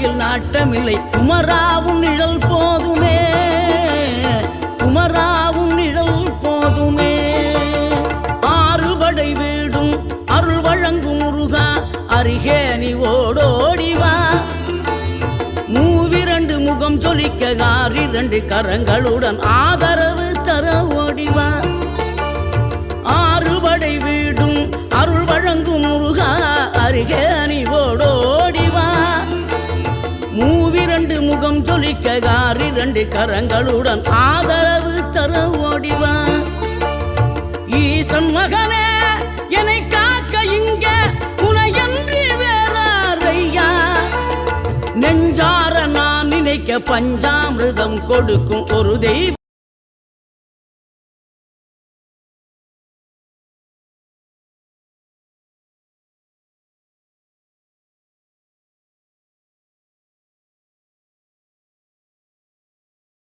வாழ்க்கையில் நாட்டமில்லை. குமராவும் நிழல் போதுமே, குமராவும் நிழல் போதுமே. ஆறுபடை வீடும் அருள் வழங்கும் முருகா, அருகே நீ ஓடோடிவா. மூவிரண்டு முகம் சொலிக்க ஆறிரண்டு கரங்களுடன் ஆதரவு தர ஓடிவா. ஆறுபடை வீடும் அருள் வழங்கும் முருகா, அருகே நீ ஓடோடிவா. மூவிரண்டு முகம் சொலிக்க ஆறிரண்டு கரங்களுடன் ஆதரவு தர ஓடிவா. ஈசன் மகனே என்னை காக்க இங்க உனையன்றி வேறாரையா. நெஞ்சார நான் நினைக்க பஞ்சாமிர்தம் கொடுக்கும் ஒரு தெய்வம்